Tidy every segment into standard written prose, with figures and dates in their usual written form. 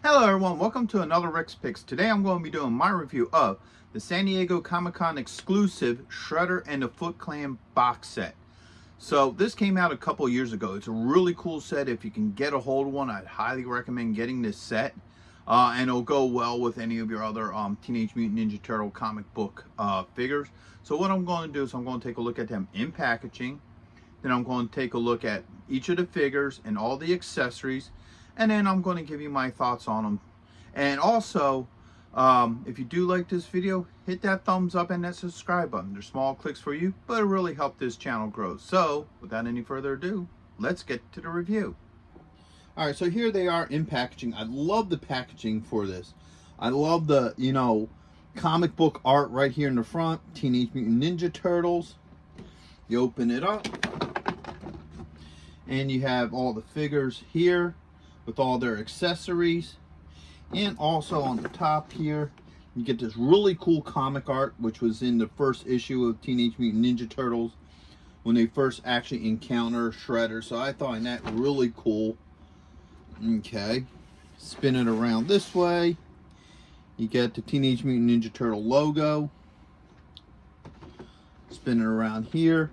Hello everyone, welcome to another Rick's Picks. Today I'm going to be doing my review of the San Diego Comic-Con exclusive Shredder and the Foot Clan box set. So this came out a couple years ago. It's a really cool set. If you can get a hold of one, I'd highly recommend getting this set. And it'll go well with any of your other Teenage Mutant Ninja Turtle comic book figures. So what I'm going to do is I'm going to take a look at them in packaging. Then I'm going to take a look at each of the figures and all the accessories. And then I'm going to give you my thoughts on them. And also, if you do like this video, hit that thumbs up and that subscribe button. They're small clicks for you, but it really helps this channel grow. So, without any further ado, let's get to the review. Alright, so here they are in packaging. I love the packaging for this. I love the, comic book art right here in the front. Teenage Mutant Ninja Turtles. You open it up. And you have all the figures here with all their accessories. And also on the top here, you get this really cool comic art, which was in the first issue of Teenage Mutant Ninja Turtles when they first actually encounter Shredder. So I find that really cool. Okay, spin it around this way. You get the Teenage Mutant Ninja Turtle logo. Spin it around here.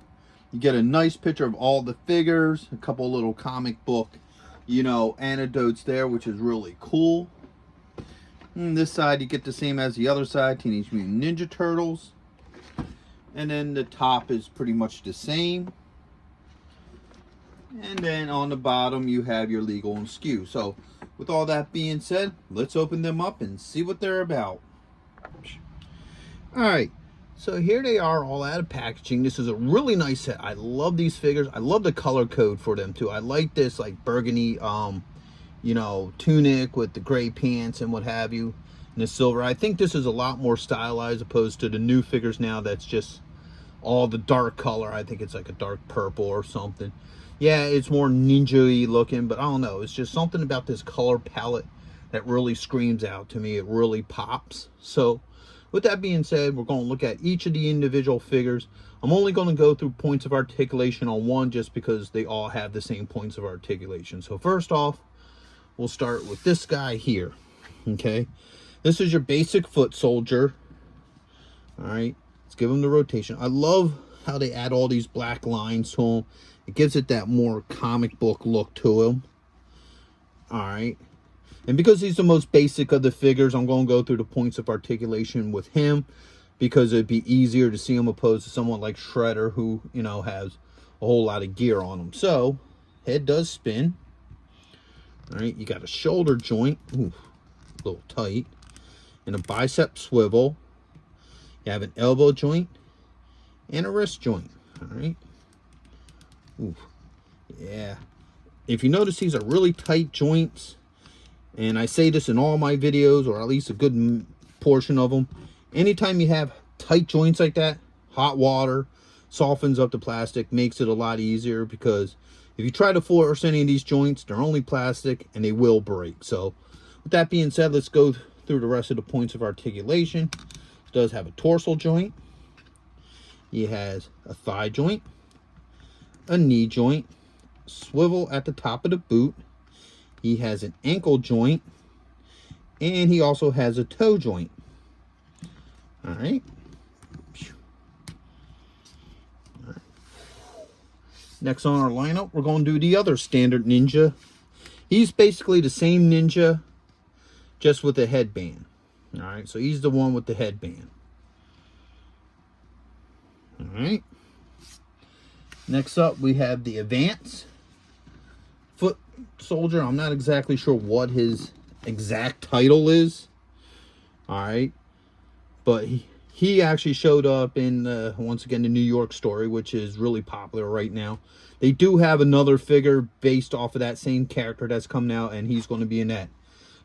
You get a nice picture of all the figures, a couple little comic book anecdotes there, which is really cool. And this side you get the same as the other side, Teenage Mutant Ninja Turtles. And then the top is pretty much the same. And then on the bottom you have your legal and SKU. So with all that being said, let's open them up and see what they're about. Alright, so here they are all out of packaging. This is a really nice set. I love these figures. I love the color code for them too. I like this like burgundy tunic with the gray pants and what have you, and the silver. I think this is a lot more stylized opposed to the new figures now that's just all the dark color. I think it's like a dark purple or something. Yeah, it's more ninja-y looking, but I don't know. It's just something about this color palette that really screams out to me. It really pops. So with that being said, we're going to look at each of the individual figures. I'm only going to go through points of articulation on one just because they all have the same points of articulation. So first off, we'll start with this guy here. Okay, this is your basic foot soldier. All right, let's give him the rotation. I love how they add all these black lines to him. It gives it that more comic book look to him. All right. And because he's the most basic of the figures, I'm going to go through the points of articulation with him because it'd be easier to see him opposed to someone like Shredder who, has a whole lot of gear on him. So, head does spin. All right, you got a shoulder joint, ooh, a little tight, and a bicep swivel. You have an elbow joint and a wrist joint. All right. Ooh, yeah. If you notice, these are really tight joints. And I say this in all my videos, or at least a good portion of them. Anytime you have tight joints like that, hot water softens up the plastic, makes it a lot easier, because if you try to force any of these joints, they're only plastic and they will break. So with that being said, let's go through the rest of the points of articulation. It does have a torso joint. He has a thigh joint, a knee joint, swivel at the top of the boot. He has an ankle joint, and he also has a toe joint. All right. Next on our lineup, we're going to do the other standard ninja. He's basically the same ninja, just with a headband. All right, so he's the one with the headband. All right. Next up, we have the Advance Foot Soldier. I'm not exactly sure what his exact title is. All right, but he actually showed up in once again the New York story, which is really popular right now. They do have another figure based off of that same character that's coming out, and he's going to be in that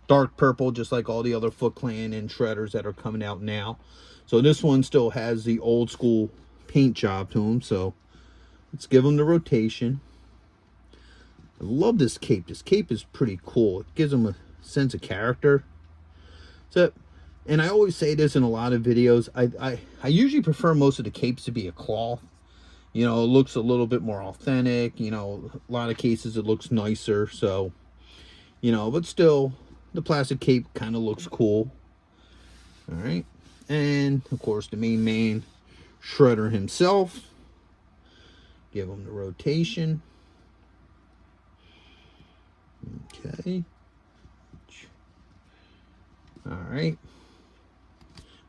dark purple, just like all the other Foot Clan and Shredders that are coming out now. So this one still has the old school paint job to him. So let's give him the rotation. I love this cape. This cape is pretty cool. It gives him a sense of character. So, and I always say this in a lot of videos, I usually prefer most of the capes to be a cloth. It looks a little bit more authentic. A lot of cases it looks nicer. So, but still, the plastic cape kind of looks cool. All right, and of course the main shredder himself. Give him the rotation. Okay. All right.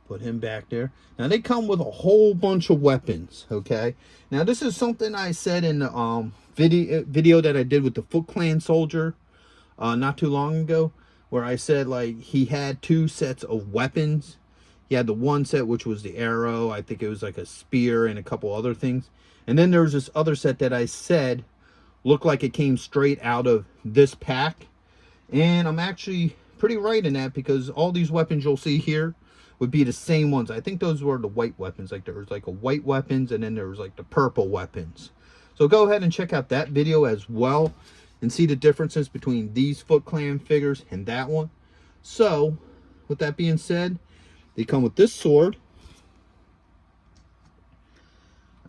Put him back there. Now they come with a whole bunch of weapons. Okay. Now this is something I said in the video that I did with the Foot Clan soldier not too long ago, where I said like he had 2 sets of weapons. He had the one set which was the arrow. I think it was like a spear and a couple other things. And then there was this other set that I said looked like it came straight out of this pack. And I'm actually pretty right in that, because all these weapons you'll see here would be the same ones. I think those were the white weapons. Like there was like a white weapons, and then there was like the purple weapons. So go ahead and check out that video as well and see the differences between these Foot Clan figures and that one. So with that being said, they come with this sword.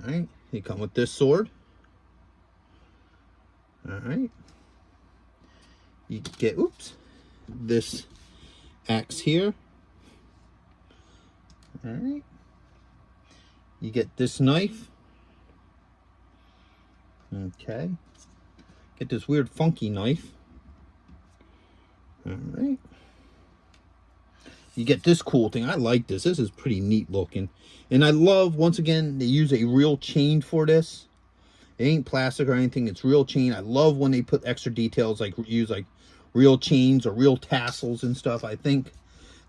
All right, they come with this sword. All right, you get this axe here. All right, you get this knife. Okay, get this weird funky knife. All right, you get this cool thing. I like this. This is pretty neat looking, and I love, once again, they use a real chain for this. It ain't plastic or anything, it's real chain. I love when they put extra details, like use like real chains or real tassels and stuff. I think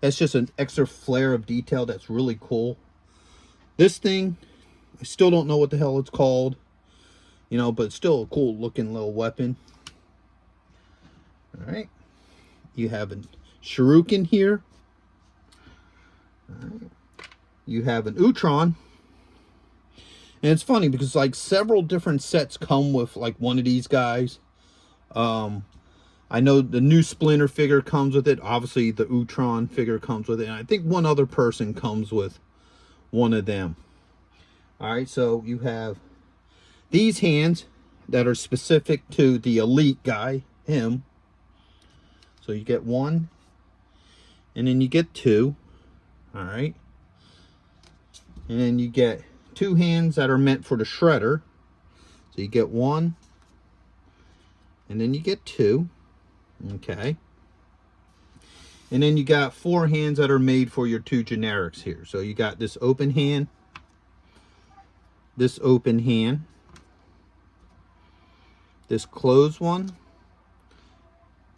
that's just an extra flair of detail that's really cool. This thing, I still don't know what the hell it's called, you know, but it's still a cool looking little weapon. All right, you have a shuriken here. All right. You have an Utron. And it's funny because like several different sets come with like one of these guys. I know the new Splinter figure comes with it. Obviously the Utron figure comes with it. And I think one other person comes with one of them. All right, so you have these hands that are specific to the elite guy, him. So you get 1, and then you get 2. All right. And then you get 2 hands that are meant for the shredder. So you get 1, and then you get 2. Okay. And then you got 4 hands that are made for your 2 generics here. So you got this open hand, this open hand, this closed one,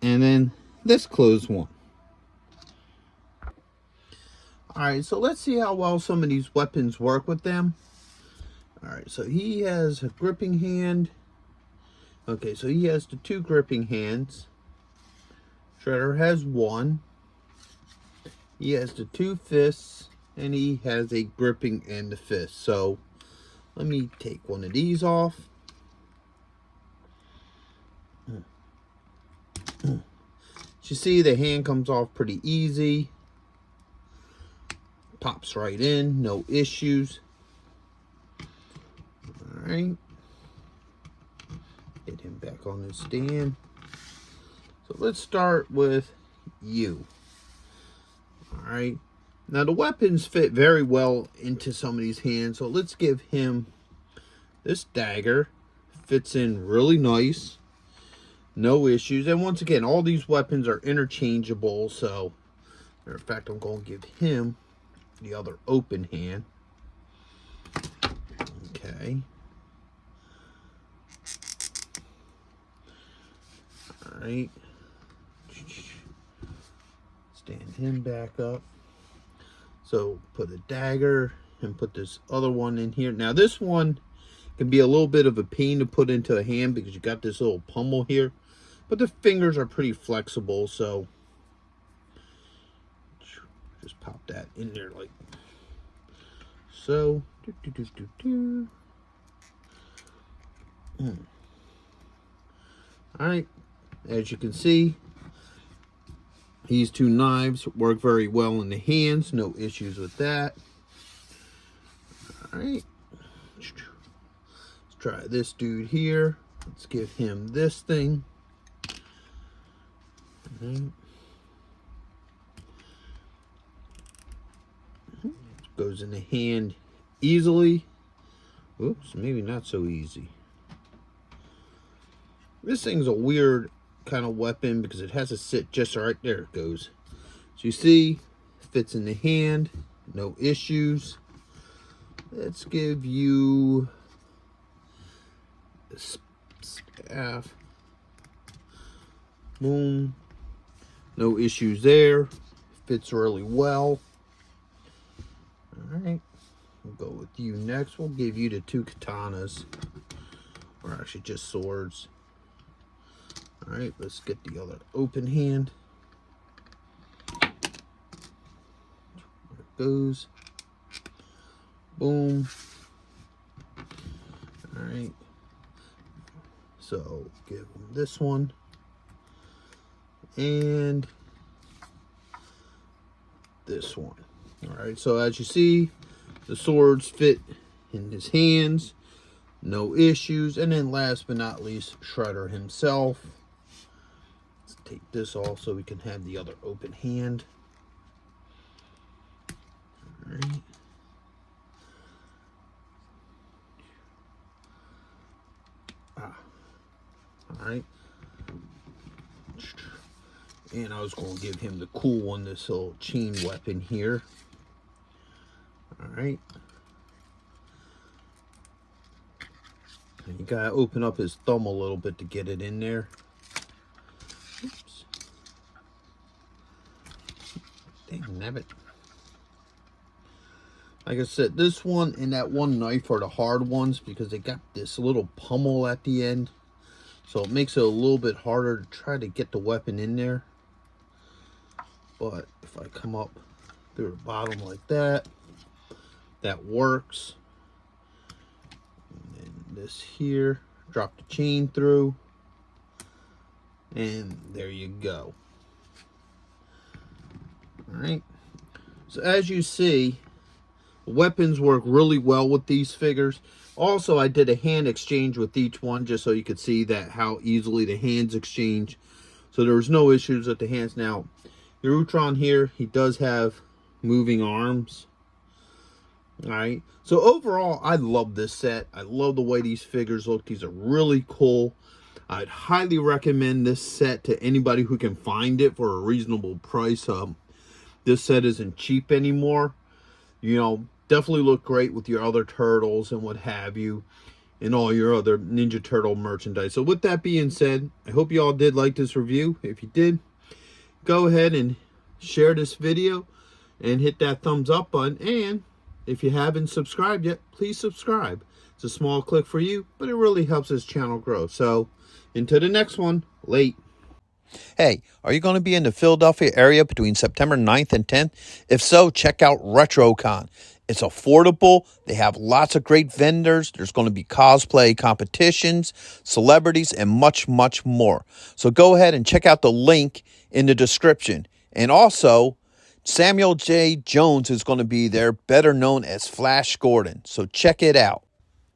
and then this closed one. Alright, so let's see how well some of these weapons work with them. Alright, so he has a gripping hand. Okay, so he has the 2 gripping hands. Shredder has 1. He has the 2 fists, and he has a gripping and the fist. So let me take one of these off. As you see, the hand comes off pretty easy. Pops right in, no issues. All right. Get him back on his stand. So let's start with you. All right. Now the weapons fit very well into some of these hands. So let's give him this dagger. Fits in really nice. No issues. And once again, all these weapons are interchangeable. So, matter of fact, I'm going to give him the other open hand. Okay. All right. Stand him back up. So put a dagger and put this other one in here. Now this one can be a little bit of a pain to put into a hand because you got this little pummel here, but the fingers are pretty flexible, so just pop that in there like so. All right, as you can see, these 2 knives work very well in the hands. No issues with that. All right, let's try this dude here. Let's give him this thing. All right. Goes in the hand easily. Oops, maybe not so easy. This thing's a weird kind of weapon because it has to sit just right. There it goes. So you see, fits in the hand, no issues. Let's give you the staff. Boom. No issues there. Fits really well. All right. We'll go with you next. We'll give you the 2 katanas. Or actually just swords. All right, let's get the other open hand. There it goes. Boom. All right. So give him this one. And this one. All right, so as you see, the swords fit in his hands. No issues. And then last but not least, Shredder himself. Let's take this off so we can have the other open hand. All right. All right. And I was going to give him the cool one, this little chain weapon here. All right. And you gotta open up his thumb a little bit to get it in there. Oops. Dang nabbit. Like I said, this one and that one knife are the hard ones because they got this little pummel at the end. So it makes it a little bit harder to try to get the weapon in there. But if I come up through the bottom like that, that works. And then this here, drop the chain through. And there you go. Alright. So as you see, weapons work really well with these figures. Also, I did a hand exchange with each one just so you could see that how easily the hands exchange. So there was no issues with the hands. Now, the Utron here, he does have moving arms. Alright. So overall, I love this set. I love the way these figures look. These are really cool. I'd highly recommend this set to anybody who can find it for a reasonable price. This set isn't cheap anymore. You know, definitely look great with your other turtles and what have you, and all your other Ninja Turtle merchandise. So with that being said, I hope you all did like this review. If you did, go ahead and share this video and hit that thumbs up button. And if you haven't subscribed yet, please subscribe. It's a small click for you, but it really helps this channel grow. So until the next one, late. Hey, are you going to be in the Philadelphia area between September 9th and 10th? If so, check out RetroCon. It's affordable. They have lots of great vendors. There's going to be cosplay competitions, celebrities, and much, much more. So go ahead and check out the link in the description. And also, Samuel J. Jones is going to be there, better known as Flash Gordon. So check it out.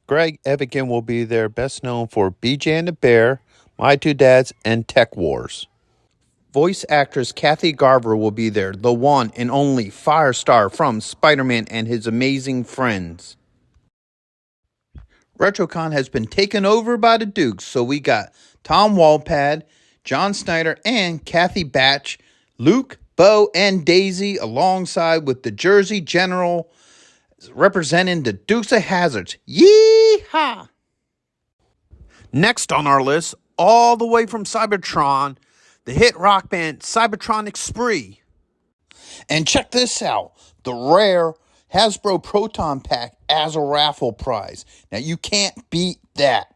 Greg Evigan will be there, best known for BJ and the Bear, My Two Dads, and Tech Wars. Voice actress Kathy Garver will be there, the one and only Firestar from Spider-Man and His Amazing Friends. RetroCon has been taken over by the Dukes, so we got Tom Walpad, John Snyder, and Kathy Batch, Luke, Bo, and Daisy, alongside with the Jersey General representing the Dukes of Hazzard. Yee-haw! Next on our list, all the way from Cybertron, the hit rock band Cybertronic Spree. And check this out, the rare Hasbro Proton Pack as a raffle prize. Now you can't beat that.